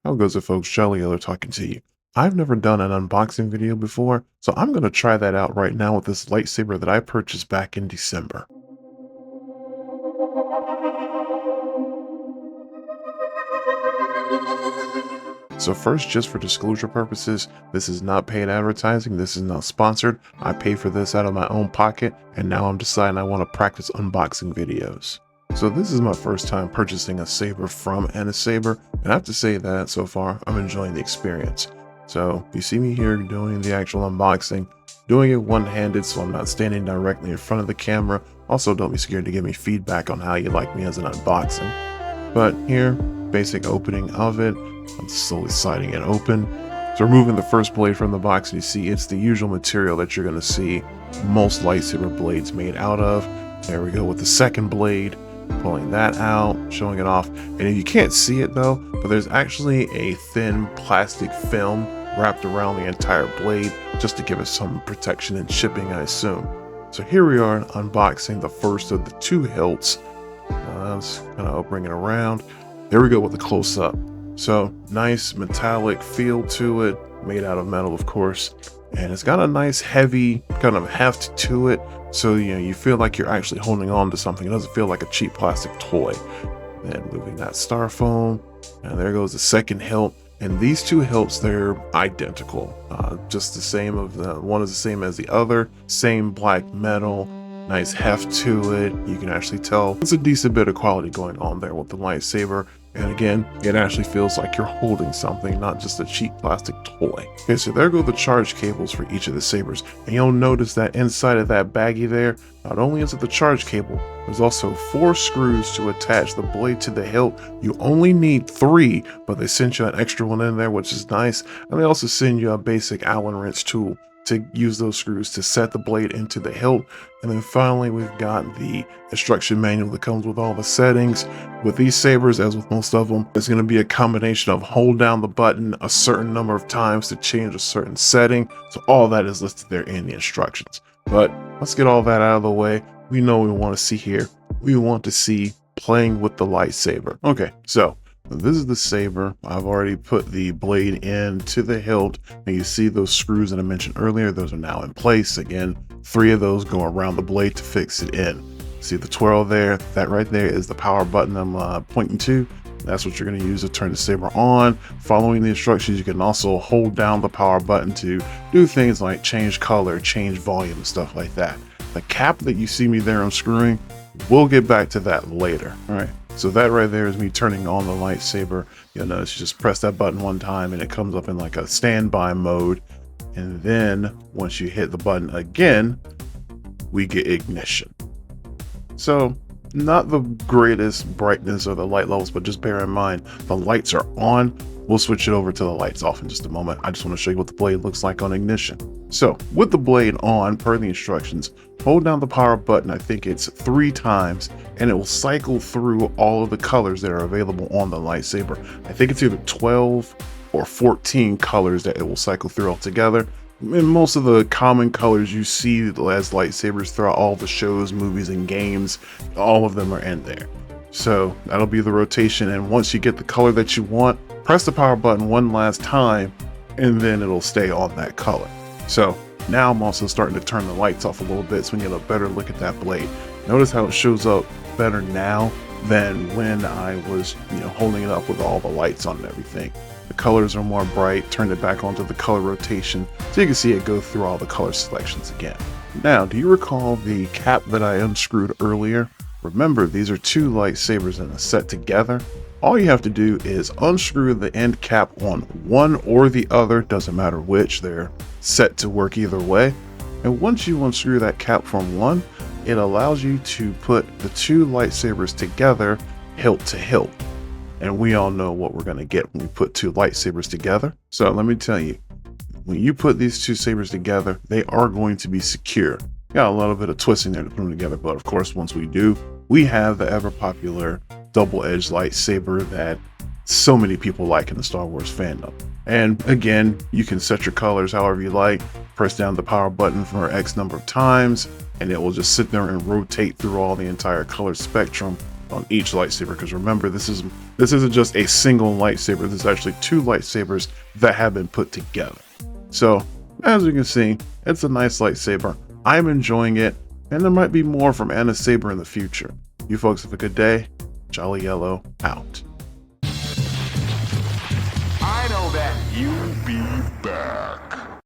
How goes it, folks? Shelly Eller talking to you. I've never done an unboxing video before, so I'm going to try that out right now with this lightsaber that I purchased back in December. So first, just for disclosure purposes, this is not paid advertising. This is not sponsored. I pay for this out of my own pocket, and now I'm deciding I want to practice unboxing videos. So this is my first time purchasing a saber from Anasaber, and I have to say that so far I'm enjoying the experience. So you see me here doing the actual unboxing, doing it one-handed so I'm not standing directly in front of the camera. Also, don't be scared to give me feedback on how you like me as an unboxing. But here, basic opening of it. I'm slowly sliding it open. So removing the first blade from the box, you see it's the usual material that you're going to see most lightsaber blades made out of. There we go with the second blade, pulling that out, showing it off. And you can't see it though, but there's actually a thin plastic film wrapped around the entire blade just to give it some protection and shipping, I assume. So here we are unboxing the first of the two hilts. Let's kind of bring it around. There we go with the close-up. So nice metallic feel to it, made out of metal, of course, and it's got a nice heavy kind of heft to it. So you feel like you're actually holding on to something. It doesn't feel like a cheap plastic toy. And moving that styrofoam, and there goes the second hilt. And these two hilts, they're identical, just the same. One is the same as the other, same black metal. Nice heft to it. You can actually tell it's a decent bit of quality going on there with the lightsaber. And again, it actually feels like you're holding something, not just a cheap plastic toy. Okay, so there go the charge cables for each of the sabers. And you'll notice that inside of that baggie there, not only is it the charge cable, there's also 4 screws to attach the blade to the hilt. You only need 3, but they sent you an extra one in there, which is nice. And they also send you a basic Allen wrench tool to use those screws to set the blade into the hilt. And then finally, we've got the instruction manual that comes with all the settings. With these sabers, as with most of them, it's going to be a combination of hold down the button a certain number of times to change a certain setting. So all that is listed there in the instructions. But let's get all that out of the way. We know what we want to see here. We want to see playing with the lightsaber. Okay, so this is the saber. I've already put the blade into the hilt, and you see those screws that I mentioned earlier. Those are now in place. Again, 3 of those go around the blade to fix it in. See the twirl there? That right there is the power button I'm pointing to. That's what you're going to use to turn the saber on. Following the instructions, you can also hold down the power button to do things like change color, change volume, and stuff like that. The cap that you see me there unscrewing, we'll get back to that later. All right. So that right there is me turning on the lightsaber. You'll notice you just press that button one time and it comes up in like a standby mode. And then once you hit the button again, we get ignition. So not the greatest brightness or the light levels, but just bear in mind the lights are on. We'll switch it over to the lights off in just a moment. I just want to show you what the blade looks like on ignition. So with the blade on, per the instructions, hold down the power button, I think it's 3 times, and it will cycle through all of the colors that are available on the lightsaber. I think it's either 12 or 14 colors that it will cycle through altogether. And most of the common colors you see as lightsabers throughout all the shows, movies, and games, all of them are in there. So that'll be the rotation, and once you get the color that you want, press the power button one last time, and then it'll stay on that color. So now I'm also starting to turn the lights off a little bit so we can get a better look at that blade. Notice how it shows up better now than when I was holding it up with all the lights on and everything. The colors are more bright. Turned it back onto the color rotation so you can see it go through all the color selections again. Now, do you recall the cap that I unscrewed earlier? Remember, these are 2 lightsabers in a set together. All you have to do is unscrew the end cap on one or the other, doesn't matter which, they're set to work either way. And once you unscrew that cap from one, it allows you to put the 2 lightsabers together, hilt to hilt. And we all know what we're going to get when we put 2 lightsabers together. So let me tell you, when you put these 2 sabers together, they are going to be secure. Got a little bit of twisting there to put them together, but of course, once we do, we have the ever popular double-edged lightsaber that so many people like in the Star Wars fandom. And again, you can set your colors however you like. Press down the power button for X number of times, and it will just sit there and rotate through all the entire color spectrum on each lightsaber, because remember, this isn't just a single lightsaber. This is actually 2 lightsabers that have been put together. So as you can see, it's a nice lightsaber. I'm enjoying it, and there might be more from Anasaber in the future. You folks have a good day. Jolly Yellow out.